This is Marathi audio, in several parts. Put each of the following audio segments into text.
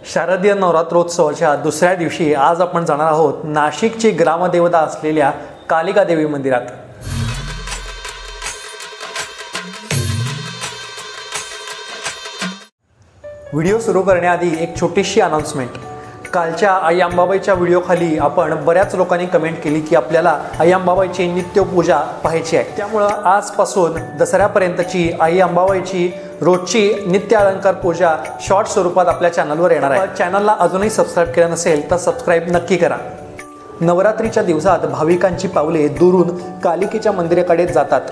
शारदीय नवरात्रोत्सवाच्या दुसऱ्या दिवशी आज आपण जाणार आहोत नाशिकची ग्रामदेवता असलेल्या कालिका देवी मंदिरात। व्हिडिओ सुरू करण्याआधी एक छोटीशी अनाउन्समेंट। कालच्या आई अंबाबाईच्या व्हिडिओखाली आपण बऱ्याच लोकांनी कमेंट केली की आपल्याला आई अंबाबाईची नित्यपूजा पाहायची आहे, त्यामुळे आजपासून दसऱ्यापर्यंतची आई अंबाबाईची रोजची नित्य अलंकार पूजा शॉर्ट स्वरूपात आपल्या चॅनलवर येणार आहे। चॅनलला अजूनही सबस्क्राइब केलं नसेल तर सबस्क्राइब नक्की करा। नवरात्रीच्या दिवसात भाविकांची पावले दुरून कालिकेच्या मंदिराकडे जातात।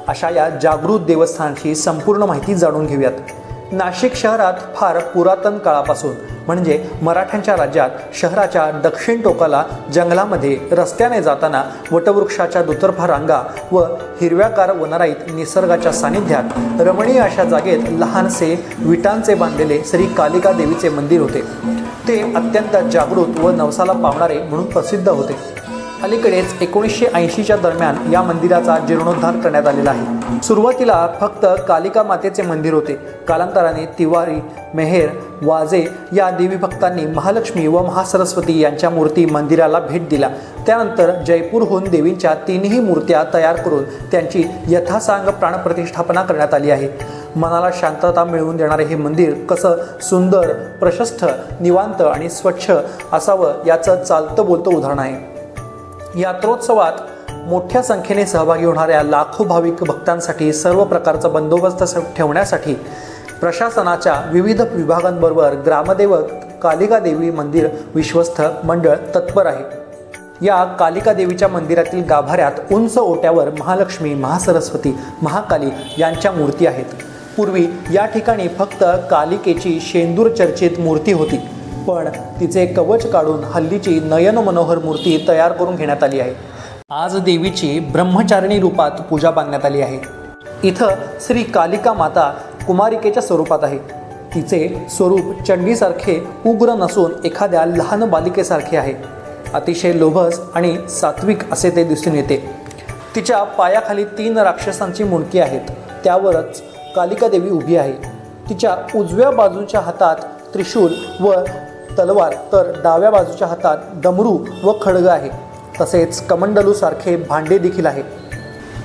अशा या जागृत देवस्थानाची संपूर्ण माहिती जाणून घेऊयात। नाशिक शहरात फार पुरातन काळापासून म्हणजे मराठ्यांच्या राज्यात शहराच्या दक्षिण टोकाला जंगलामध्ये रस्त्याने जाताना वटवृक्षाच्या दुतर्फा रांगा व हिरव्यागार वनराईत निसर्गाच्या सानिध्यात रमणीय अशा जागेत लहानसे विटांचे बांधलेले श्री कालिका देवीचे मंदिर होते। ते अत्यंत जागृत व नवसाला पावणारे म्हणून प्रसिद्ध होते। अलीकडेच 1980च्या दरम्यान या मंदिराचा जीर्णोद्धार करण्यात आलेला आहे। सुरुवातीला फक्त कालिका मातेचे मंदिर होते। कालांतराने तिवारी, मेहेर, वाजे या देवी भक्तांनी महालक्ष्मी व महासरस्वती यांच्या मूर्ती मंदिराला भेट दिल्या। त्यानंतर जयपूरहून देवींच्या 3ही मूर्त्या तयार करून त्यांची यथासांग प्राणप्रतिष्ठापना करण्यात आली आहे। मनाला शांतता मिळवून देणारे हे मंदिर कसं सुंदर, प्रशस्त, निवांत आणि स्वच्छ असावं याचं चालतं बोलतं उदाहरण आहे। यात्रोत्सवात मोठ्या संख्येने सहभागी होणाऱ्या लाखो भाविक भक्तांसाठी सर्व प्रकारचा बंदोबस्त ठेवण्यासाठी प्रशासनाच्या विविध विभागांबरोबर ग्रामदेवत कालिका देवी मंदिर विश्वस्त मंडळ तत्पर आहे। या कालिका देवीच्या मंदिरातील गाभाऱ्यात उंच ओट्यावर महालक्ष्मी, महासरस्वती, महाकाली यांच्या मूर्ती आहेत। पूर्वी या ठिकाणी फक्त कालिकेची शेंदूर चर्चित मूर्ती होती, पण तिचे कवच काढून हल्लीची नयन मनोहर मूर्ती तयार करून घेण्यात आली आहे। आज देवीची ब्रह्मचारिणी रूपात पूजा बांधण्यात आली आहे। इथं श्री कालिका माता कुमारिकेच्या स्वरूपात आहे। तिचे स्वरूप चंडीसारखे उग्र नसून एखाद्या लहान बालिकेसारखे आहे। अतिशय लोभस आणि सात्विक असे ते दिसून येते। तिच्या पायाखाली 3 राक्षसांची मुंडकी आहेत, त्यावरच कालिका देवी उभी आहे। तिच्या उजव्या बाजूच्या हातात त्रिशूल व तलवार तर डाव्या बाजूच्या हातात डमरू व खड्ग आहे। तसेच कमंडलू सारखे भांडे देखील आहे।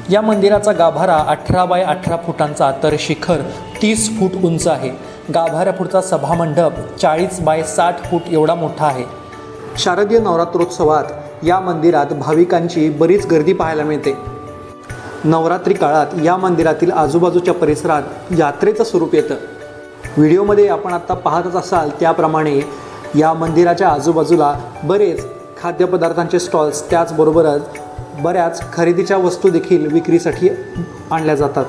या मंदिराचा गाभारा 18 बाय 18 फुटांचा तर शिखर 30 फूट उंच आहे। गाभाऱ्यापुढचा सभामंडप 40 बाय 60 फूट एवढा मोठा आहे। शारदीय नवरात्रोत्सवात या मंदिरात भाविकांची बरीच गर्दी पाहायला मिळते। नवरात्री काळात या मंदिरातील आजूबाजूच्या परिसरात यात्रेचं स्वरूप येतं। व्हिडिओमध्ये आपण आत्ता पाहतच असाल त्याप्रमाणे या मंदिराच्या आजूबाजूला बरेच खाद्यपदार्थांचे स्टॉल्स, त्याचबरोबरच बऱ्याच खरेदीच्या वस्तू देखील विक्रीसाठी आणल्या जातात।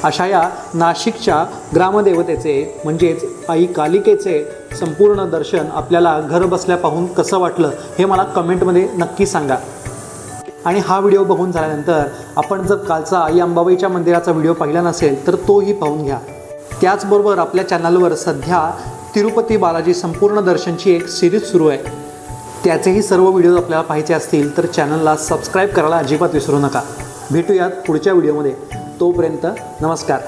अशा या नाशिकच्या ग्रामदेवतेचे म्हणजेच आई कालिकेचे संपूर्ण दर्शन आपल्याला घर बसल्या पाहून कसं वाटलं हे मला कमेंटमध्ये नक्की सांगा। आणि हा व्हिडिओ बघून झाल्यानंतर आपण जर कालचा आई अंबाबाईच्या मंदिराचा व्हिडिओ पाहिला नसेल तर तोही पाहून घ्या। त्याचबरोबर आपल्या चॅनलवर सध्या तिरुपती बालाजी संपूर्ण दर्शनची एक सिरीज सुरू आहे। त्याचेही सर्व व्हिडिओ आपल्याला पाहायचे असतील तर चॅनलला सबस्क्राईब करायला अजिबात विसरू नका। भेटूयात पुढच्या व्हिडिओमध्ये। तोपर्यंत नमस्कार।